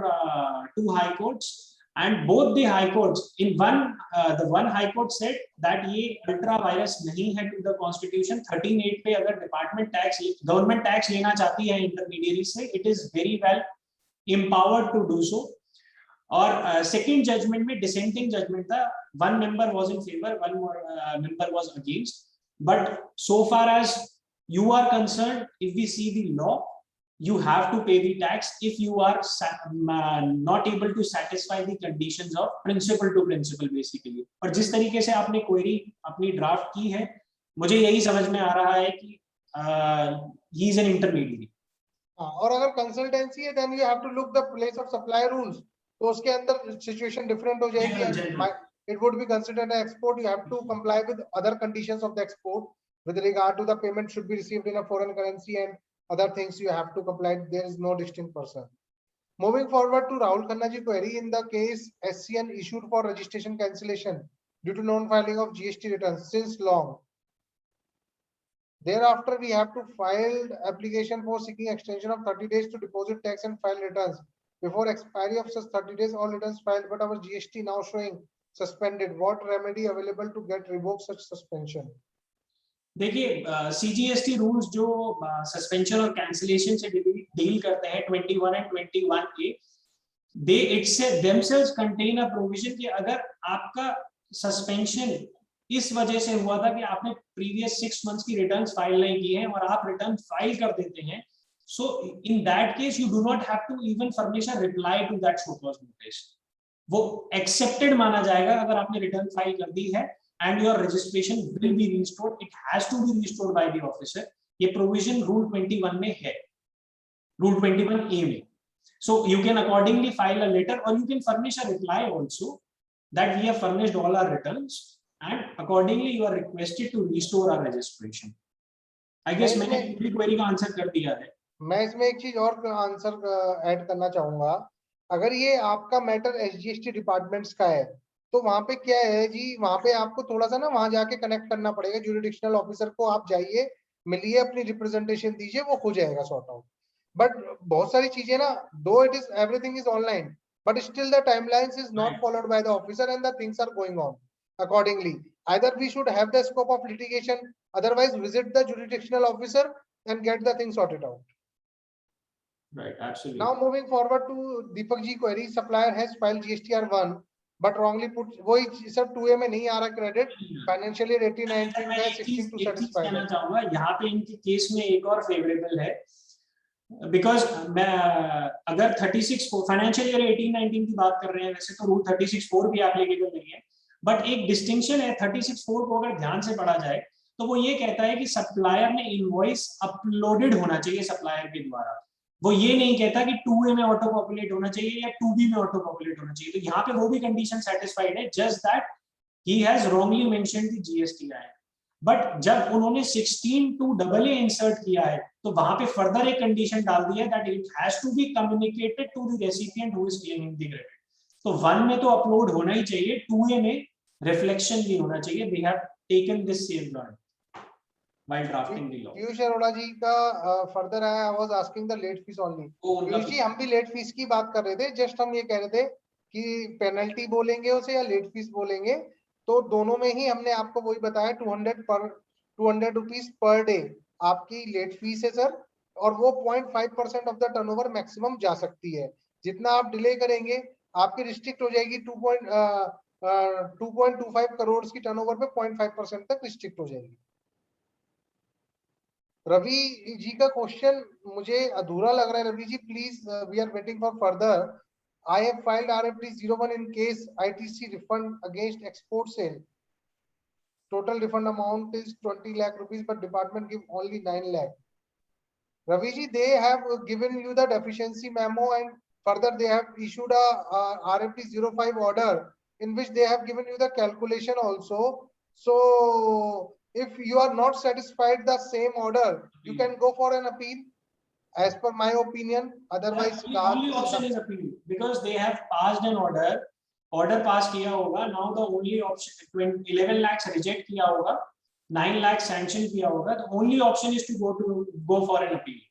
2 high courts, and both the high courts, in the one high court said that ये ultra virus नहीं है to the constitution। 13(8) पे अगर government tax लेना चाहती है intermediary से, it is very well empowered to do so। और second judgment में dissenting judgment था, one member was in favor, one member was against, but so far as you are concerned, if we see the law, you have to pay the tax if you are not able to satisfy the conditions of principal to principal basically। और जिस तरीके से आपने query अपनी draft की है, मुझे यही समझ में आ रहा है कि he is an intermediary। और अगर कंसल्टेंसी है then you have to look the place of supply rules, तो उसके अंदर सिचुएशन डिफरेंट हो जाएगी। It would be considered an export, you have to comply with other conditions of the export with regard to the payment should be received in a foreign currency and other things you have to comply, there is no distinct person। Moving forward to Rahul Khanna ji query, in the case SCN issued for registration cancellation due to non-filing of GST returns since long, thereafter we have to file application for seeking extension of 30 days to deposit tax and file returns before expiry of such 30 days, all returns filed, but our GST now showing suspended, what remedy available to get revoked such suspension? देखिए CGST rules जो suspension और cancellation से deal करते हैं 21 and 21A, they itself themselves contain a provision कि अगर आपका suspension इस वजह से हुआ था कि आपने प्रीवियस 6 मंथ्स की रिटर्न्स फाइल नहीं की हैं और आप रिटर्न फाइल कर देते हैं, so in that case you do not have to even furnish a reply to that show cause notice। वो एक्सेप्टेड माना जाएगा अगर आपने रिटर्न फाइल कर दी है, and your registration will be restored, it has to be restored by the officer। ये provision rule 21 में है, rule 21A में। So you can accordingly file a letter or you can furnish a reply also that we have furnished all our returns and accordingly you are requested to restore our registration। I guess मैंने पूरी query का answer कर दिया है। मैं इसमें एक चीज और आंसर ऐड करना चाहूंगा, अगर ये आपका मैटर SGST डिपार्टमेंट्स का है तो वहां पे क्या है जी, वहां पे आपको थोड़ा सा ना वहां जाके कनेक्ट करना पड़ेगा, ज्यूरिडिक्शनल ऑफिसर को आप जाइए, मिलिए, अपनी रिप्रेजेंटेशन दीजिए, वो हो जाएगा सॉर्ट आउट। बट बहुत सारी चीजें ना, दो it is everything is online, but still the timelines is not followed by the officer and the things are going on accordingly. Either we should have the scope of litigation, otherwise visit the jurisdictional officer and get the thing sorted out. Right, absolutely. Now moving forward to Deepak ji query, supplier has filed GSTR1 but wrongly put, वही sir 2A में नहीं आ रहा credit, financial year 18-19 का 16 to satisfied कहना चाहूंगा यहाँ पे इनके केस में एक और फेवरेबल है, बिकॉज मैं अगर 36 फाइनेंशियल ईयर 18-19 की बात कर रहे हैं, वैसे तो रूल 36(4) भी एप्लीकेबल नहीं है, बट एक डिस्टिंक्शन है 36(4) को अगर ध्यान से पढ़ा जाए तो वो ये कहता है कि सप्लायर ने इनवॉइस अपलोडेड होना चाहिए सप्लायर के द्वारा। वो ये नहीं कहता कि 2A में ऑटो पॉपुलेट होना चाहिए या 2B में ऑटो पॉपुलेट होना चाहिए। तो यहाँ पे वो भी कंडीशन सेटिस्फाइड है, just that he has wrongly mentioned the GSTI. But जब उन्होंने 16 to AA इंसर्ट किया है तो वहां पे फर्दर एक कंडीशन डाल दी है that it has to be communicated to the recipient who is claiming the credit. तो 1 में तो अपलोड होना ही चाहिए, 2A में रिफ्लेक्शन भी होना चाहिए। They have taken this safeguard while drafting the law. Piyush Arora ji का फर्दर है, I was asking the late fee only. Piyush ji हम भी लेट फीस की बात कर रहे थे, जस्ट हम ये कह रहे थे कि पेनल्टी बोलेंगे उसे या लेट फीस बोलेंगे, तो दोनों में ही हमने आपको वही बताया 200 रुपीज पर डे आपकी लेट फीस है सर, और वो 0.5% ऑफ द टर्नओवर मैक्सिमम जा सकती है। जितना आप डिले करेंगे आपकी रिस्ट्रिक्ट हो जाएगी, 2.25 करोड़ की टर्नओवर पे 0.5% तक रिस्ट्रिक्ट हो जाएगी। रवि जी का क्वेश्चन मुझे अधूरा लग रहा है। Ravi ji please, we are waiting for further. I have filed RFT 01 in case ITC refund against export sale. Total refund amount is 20 lakh rupees, but department give only 9 lakh. Ravi ji, they have given you the deficiency memo and further they have issued a RFT 05 order in which they have given you the calculation also. So if you are not satisfied the same order, you can go for an appeal. As per my opinion, otherwise the only option is appeal because they have passed an order pass किया होगा, now the only option 11 lakhs reject किया होगा, 9 lakhs sanction किया होगा, the only option is to go for an appeal.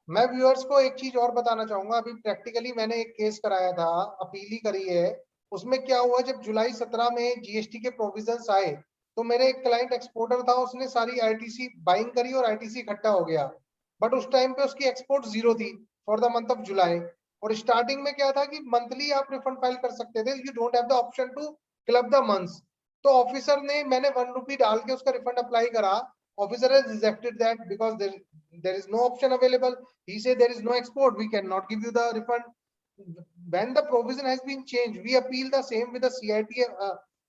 मैं viewers को एक चीज और बताना चाहूंगा, अभी प्रैक्टिकली मैंने एक केस कराया था, अपील ही करी है। उसमें क्या हुआ, जब जुलाई 17 में जीएसटी के प्रोविजंस आए तो मेरे एक क्लाइंट एक्सपोर्टर था, उसने सारी आईटीसी बाइंग करी और आईटीसी इकट्ठा हो गया, बट उस टाइम पे उसकी एक्सपोर्ट 0 थी for the month of July. और स्टार्टिंग में क्या था कि मंथली आप रिफंड फाइल कर सकते थे, you don't have the option to club the months. तो ऑफिसर ने, मैंने 1 रुपी डाल के उसका रिफंड अप्लाई करा, officer has rejected that because there is no option available. He said there is no export, we cannot give you the refund. When the provision has been changed, we appeal the same with the CIT,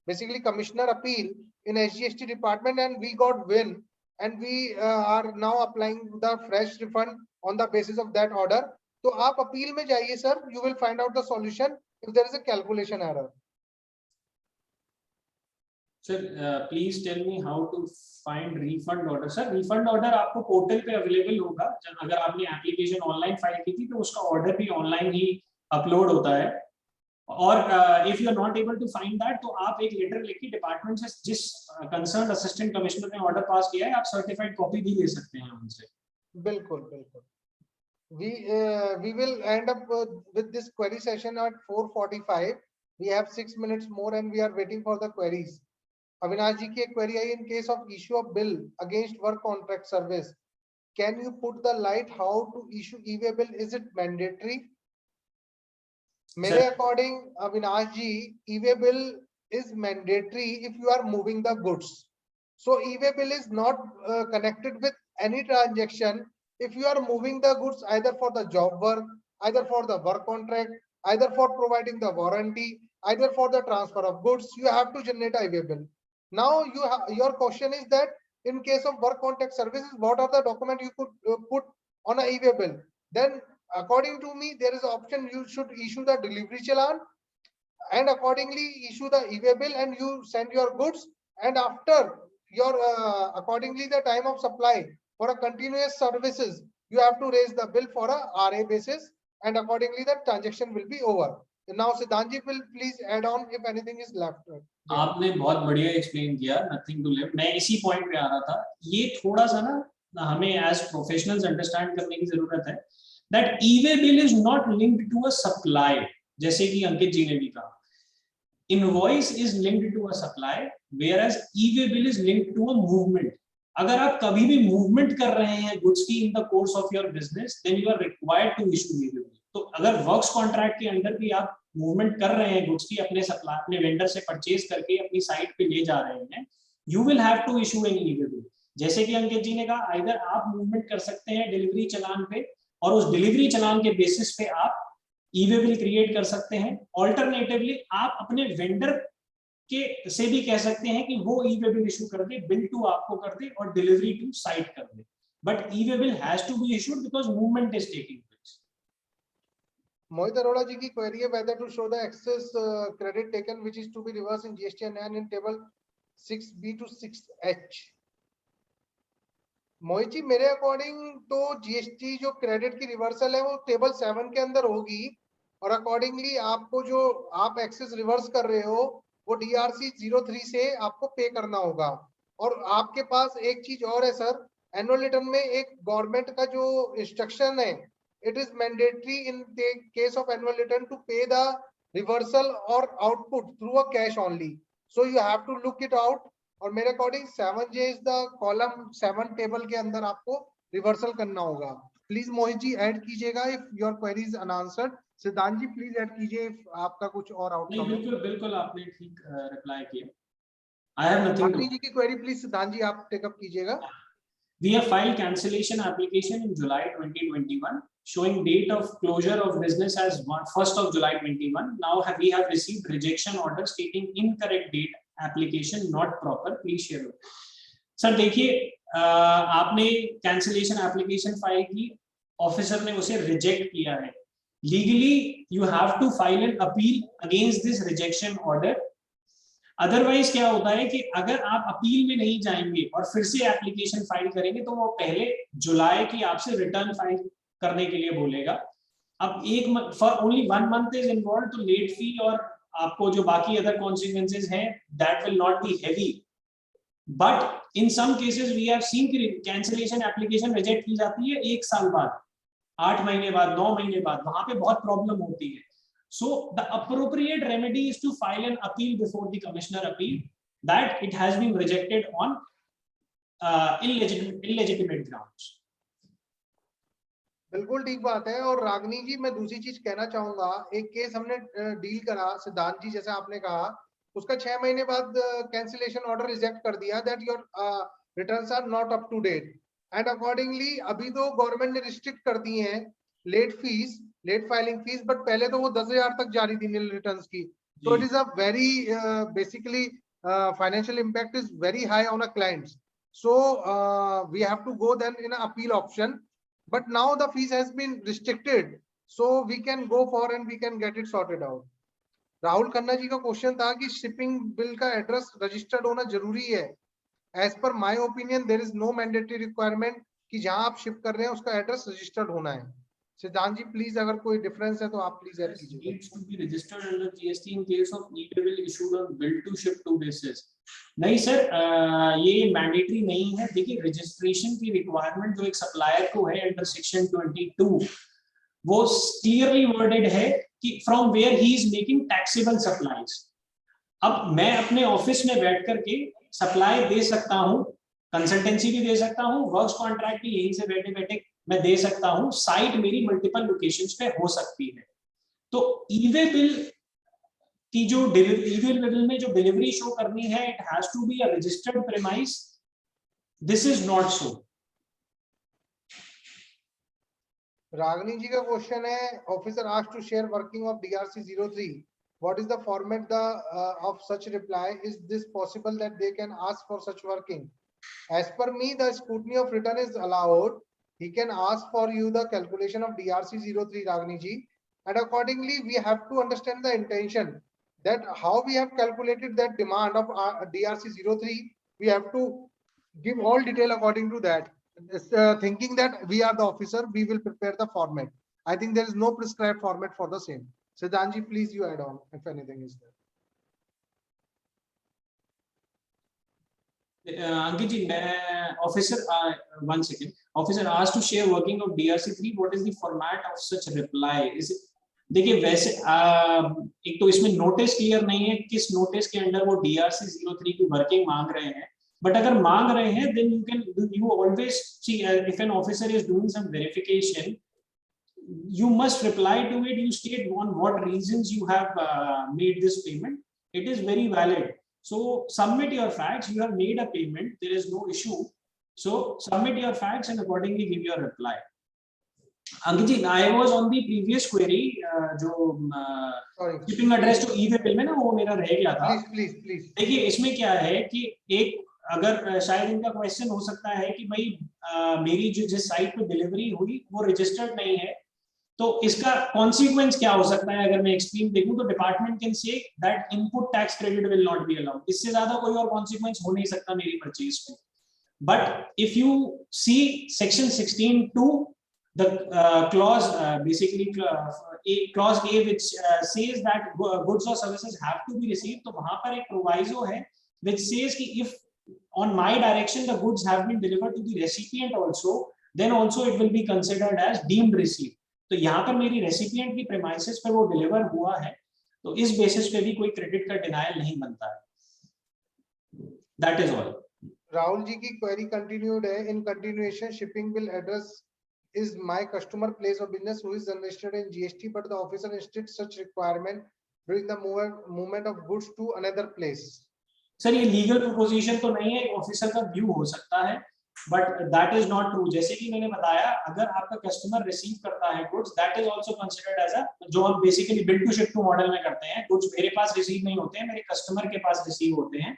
basically commissioner appeal in SGST department, and we got win, and we are now applying the fresh refund on the basis of that order. तो आप appeal में जाइए sir, you will find out the solution if there is a calculation error. Sir, please tell me how to find refund order. Sir, refund order आपको portal पे available होगा। अगर आपने application online file की थी तो उसका ऑर्डर भी ऑनलाइन ही अपलोड होता है। और if you are not able to find that तो आप एक लेटर लिख के डिपार्टमेंट से, जिस कंसर्न असिस्टेंट कमिश्नर ने ऑर्डर पास किया है, आप सर्टिफाइड कॉपी भी ले सकते हैं उनसे। बिल्कुल बिल्कुल। We will end up with this query session at 4:45. We have 6 minutes more and we are waiting for the queries. Avinash ji की एक क्वेरी आई, in case of issue of bill against work contract service, can you put the light how to issue e way bill, is it mandatory? मेरे according Avinash ji, e way bill is mandatory if you are moving the goods. So e way bill is not connected with any transaction if you are moving the goods either for the job work, either for the work contract, either for providing the warranty, either for the transfer of goods, you have to generate a e-way bill. Now your question is that in case of work contract services, what are the document you could put on a e-way bill? Then according to me, there is an option, you should issue the delivery challan and accordingly issue the e-way bill and you send your goods, and after your accordingly the time of supply for a continuous services, you have to raise the bill for a RA basis and accordingly the transaction will be over. Now Siddhanji will please add on if anything is left. आपने बहुत बढ़िया explain किया, nothing to left. मैं इसी point पे आ रहा था, ये थोड़ा सा ना हमें एज प्रोफेशनल्स अंडरस्टैंड करने की जरूरत है that e way bill is not linked to a supply, जैसे कि अंकित जी ने भी कहा invoice is linked to a supply whereas e way bill is linked to a movement. अगर आप कभी भी मूवमेंट कर रहे हैं गुड्स की in the course of your business then you are required to issue e way bill. तो अगर वर्क्स कॉन्ट्रैक्ट के अंदर भी आप मूवमेंट कर रहे हैं गुड्स की अपने सप्लाई अपने वेंडर से परचेज करके अपनी साइट पे ले जा रहे हैं, you will have to issue an e way bill. जैसे कि अंकित जी ने कहा इधर आप मूवमेंट कर सकते हैं डिलीवरी चलान पे और उस डिलीवरी चलान के बेसिस पे आप ई-वे बिल क्रिएट कर सकते हैं। ऑल्टरनेटिवली आप अपने वेंडर के से भी कह सकते हैं कि वो ई-वे बिल इशू कर दे, बिल टू आपको कर दे और डिलीवरी टू साइट कर दे, but e way bill has to be issued because movement is taking place. Mohit Arora ji की query है whether to show the excess credit taken which is to be reversed in GST/NN in table 6B to 6H। Mohit ji मेरे according तो GST जो credit की reversal है वो table 7 के अंदर होगी और अकॉर्डिंगली आपको जो आप एक्सेस रिवर्स कर रहे हो वो DRC 03 से आपको पे करना होगा। और आपके पास एक चीज और है सर, एनुअल रिटर्न में एक गवर्नमेंट का जो इंस्ट्रक्शन है, it is mandatory in the case of annual return to pay the reversal or output through a cash only, so you have to look it out। और मेरे according 7J is the column 7 table के अंदर आपको reversal करना होगा। Please Mohit ji add कीजिएगा if your query is unanswered. सिद्धांत ji please add कीजिए इफ आपका कुछ और आउटकम है। बिल्कुल बिल्कुल आपने ठीक रिप्लाई किया। I have nothing to. जी की क्वेरी प्लीज सिद्धांत जी आप टेकअप कीजिएगा। We have filed cancellation application in July 2021, showing date of closure of business as 1st of July 21. Now we have received rejection order stating incorrect date, application not proper. Please share it. Sir देखिए आपने cancellation application file की, officer ने उसे reject किया है। Legally you have to file an appeal against this rejection order. Otherwise क्या होता है कि अगर आप अपील में नहीं जाएंगे और फिर से एप्लीकेशन फाइल करेंगे तो वो पहले जुलाई की आपसे रिटर्न फाइल करने के लिए बोलेगा। अब एक for only 1 month is involve तो लेट फी और आपको जो बाकी अदर कॉन्सिक्वेंसेज हैं that will not be heavy, but in some cases we have seen कि कैंसिलेशन एप्लीकेशन रिजेक्ट की जाती है 1 साल बाद, 8 महीने बाद, 9 महीने बाद, वहां पे बहुत प्रॉब्लम होती है। So the appropriate remedy is to file an appeal before the commissioner appeal that it has been rejected on illegitimate grounds. बिल्कुल ठीक बात है। और रागनी जी मैं दूसरी चीज कहना चाहूंगा, एक केस हमने डील करा सिद्धांत जी जैसे आपने कहा, उसका 6 महीने बाद कैंसिलेशन ऑर्डर रिजेक्ट कर दिया that your returns are not up to date and accordingly अभी तो गवर्नमेंट ने रिस्ट्रिक्ट कर दी है late fees, late filing fees, but पहले तो वो 10,000 तक जारी थी नील रिटर्न्स की। So it is a very basically financial impact is very high on a clients. So we have to go then in an appeal option, but now the fees has been restricted, so we can go for and we can get it sorted out. Rahul Khanna ji का question था कि shipping bill का address registered होना जरूरी है। As per my opinion there is no mandatory requirement कि जहां आप शिप कर रहे हैं उसका एड्रेस रजिस्टर्ड होना है। सिद्धांत जी प्लीज अगर कोई डिफरेंस है तो आप प्लीज ऐड कीजिए। Needs to be registered under GST in case of e-way bill issued on bill to ship to basis. नहीं सर ये मैंडेटरी नहीं है। देखिए रजिस्ट्रेशन की रिक्वायरमेंट जो एक सप्लायर को है अंडर सेक्शन 22 वो क्लियरली वर्डेड है कि from where he is making taxable supplies. अब मैं अपने ऑफिस में बैठ करके सप्लाई दे सकता हूँ, कंसल्टेंसी भी दे सकता हूँ, वर्क्स कॉन्ट्रैक्ट भी यहीं से बैठे बैठे मैं दे सकता हूँ, साइट मेरी मल्टीपल लोकेशंस पे हो सकती है। तो ई-वे बिल की जो ई-वे बिल में जो डिलीवरी शो करनी है it has to be a registered premise, this is not so. Ragini ji का क्वेश्चन है officer asked to share working of DRC 03, what is the format of such reply, is this possible that they can ask for such working? As per me the scrutiny of return is allowed, he can ask for you the calculation of DRC 03 Ragini ji, and accordingly we have to understand the intention that how we have calculated that demand of DRC 03, we have to give all detail according to that. Thinking that we are the officer, we will prepare the format. I think there is no prescribed format for the same. Siddhanji, please you add on if anything is there. Ankit ji, officer, 1 second. Officer asked to share working of DRC3. What is the format of such reply? Is it? देखिए वैसे एक तो इसमें notice clear नहीं है किस notice के under वो DRC03 की वर्किंग मांग रहे हैं. But अगर मांग रहे हैं, then you always see if an officer is doing some verification, you must reply to it. You state on what reasons you have made this payment. It is very valid. So submit your facts. You have made a payment. There is no issue. So submit your facts and accordingly give your reply. Ankit ji, I was on the previous query. जो shipping address to e-way bill में ना वो मेरा रह गया था. Please. देखिए इसमें क्या है कि एक अगर शायद इनका क्वेश्चन हो सकता है कि भाई मेरी जो जिस साइट पे डिलीवरी हुई वो रजिस्टर्ड नहीं है, तो इसका कॉन्सिक्वेंस क्या हो सकता है. अगर मैं एक्सट्रीम देखूं तो department can say that input tax credit will not be allowed. इससे ज्यादा कोई और कॉन्सिक्वेंस हो नहीं सकता मेरी परचेज पे. But if you see section 16(2), the clause basically clause A which says that goods or services have to be received, तो वहां पर एक proviso है which says कि if on my direction the goods have been delivered to the recipient also, then also it will be considered as deemed received. तो यहाँ पर मेरी रेसिपिएंट की प्रेमाइसेस पे वो डिलीवर हुआ है, तो इस बेसिस पे भी कोई क्रेडिट का डिनायल नहीं बनता है. That is all. Rahul ji की क्वेरी कंटिन्यूड है. In continuation shipping bill address is my customer place of business who is registered in GST, but the officer instead such requirement during the movement of goods to another place. Sir ये legal proposition तो नहीं है, officer का view हो सकता है, but that is not true. जैसे कि मैंने बताया, अगर आपका कस्टमर रिसीव करता है goods, that is also considered as a, जो हम basically bill to ship to model में करते हैं, गुड्स मेरे पास रिसीव नहीं होते हैं, मेरे कस्टमर के पास रिसीव होते हैं.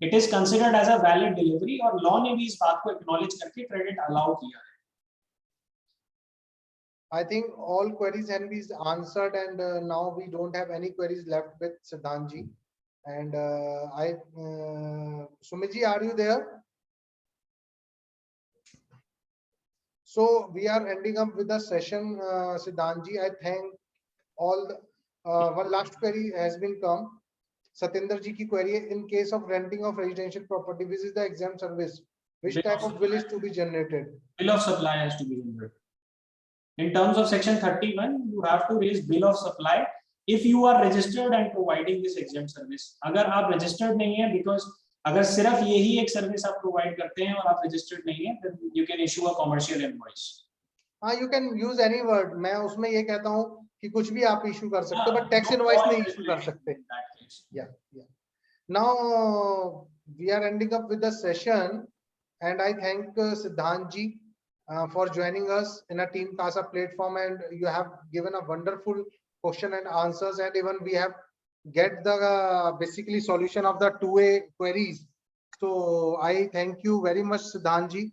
It is considered as a valid delivery और लॉ ने भी इस बात को एक्नॉलेज करके क्रेडिट अलाउ किया है. I think all queries can be answered, and now we don't have any queries left with Siddhant ji. And Sumit ji, are you there? So we are ending up with the session, Siddhant ji. I thank all the, one last query has been come. Satinder ji ki query है, in case of renting of residential property, which is the exempt service, which type of bill is to be generated? Bill of supply has to be generated. In terms of section 31, you have to raise bill of supply if you are registered and providing this exempt service. अगर आप registered नहीं है, because अगर सिर्फ यही एक service आप provide करते हैं और आप registered नहीं है, then you can issue a commercial invoice. हाँ, you can use any word. मैं उसमें ये कहता हूँ कि कुछ भी आप इशू कर सकते हो, but tax invoice नहीं इशू कर सकते. Yeah. Now we are ending up with the session, and I thank Siddhant ji for joining us in a Team CASA platform, and you have given a wonderful question and answers, and even we have get the basically solution of the 2A queries. So I thank you very much, Siddhant ji,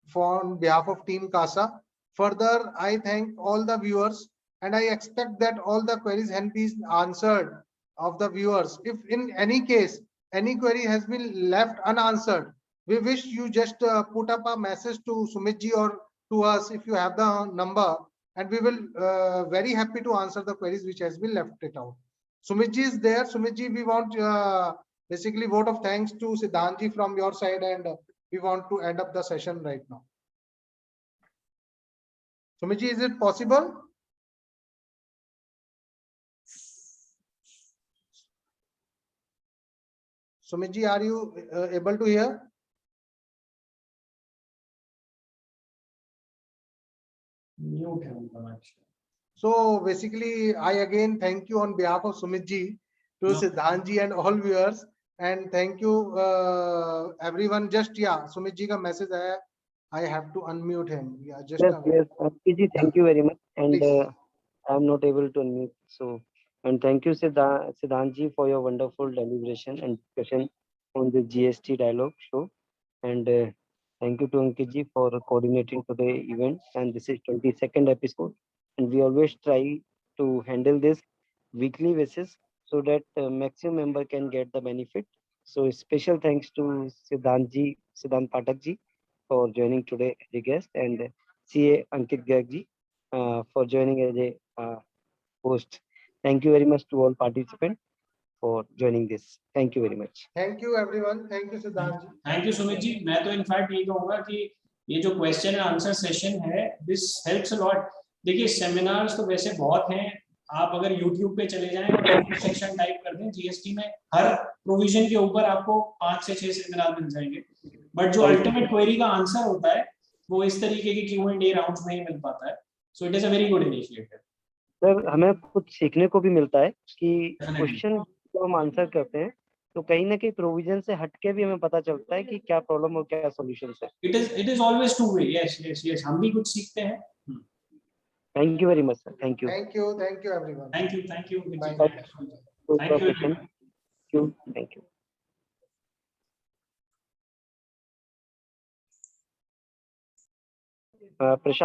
for on behalf of Team CASA. Further, I thank all the viewers, and I expect that all the queries can be answered of the viewers. If in any case any query has been left unanswered, we wish you just put up a message to Sumit ji or to us if you have the number, and we will very happy to answer the queries which has been left it out. Sumit ji is there. Sumit ji, we want basically vote of thanks to Siddhant ji from your side, and we want to end up the session right now. Sumit ji, is it possible? Sumit ji, are you able to hear? So basically, I again thank you on behalf of Sumit ji to Siddhant ji and all viewers, and thank you everyone. Just Sumit ji ka message hai. I have to unmute him. Yeah, just yes. Ji, thank you very much, and I am not able to unmute. So, and thank you, Siddhant ji, for your wonderful deliberation and discussion on the GST dialogue show, and thank you to Ankit ji for coordinating today's event. And this is 22nd episode, and we always try to handle this weekly basis so that maximum member can get the benefit. So special thanks to Siddhant Pathak ji for joining today as a guest, and CA Ankit Garg ji for joining as a host. Thank you very much to all participants. for joining this. Thank you very much. Thank you everyone. Thank you Siddharth ji. Thank you Sumit ji. मैं तो in fact ये कहूंगा कि ये जो question and answer session है, this helps a lot. देखिए seminars तो वैसे बहुत हैं. आप अगर YouTube पे चले जाएं और सेक्शन टाइप कर दें जीएसटी में, हर प्रोविजन के ऊपर आपको 5 से 6 सेमिनार मिल जाएंगे. बट जो अल्टीमेट क्वेरी का आंसर होता है वो इस तरीके के Q&A राउंड्स में ही मिल पाता है. So it is a very good initiative. Sir हमें कुछ सीखने को भी मिलता है कि Definitely. क्वेश्चन जो हम आंसर करते हैं तो कहीं ना कहीं प्रोविजन से हटके भी हमें पता चलता है कि क्या प्रॉब्लम और क्या सॉल्यूशन है. It is always two way. Yes yes yes, हम भी कुछ सीखते हैं. Thank you very much sir. Thank you. Thank you everyone. Thank you. Bye. Thank you. Thank you. Prashant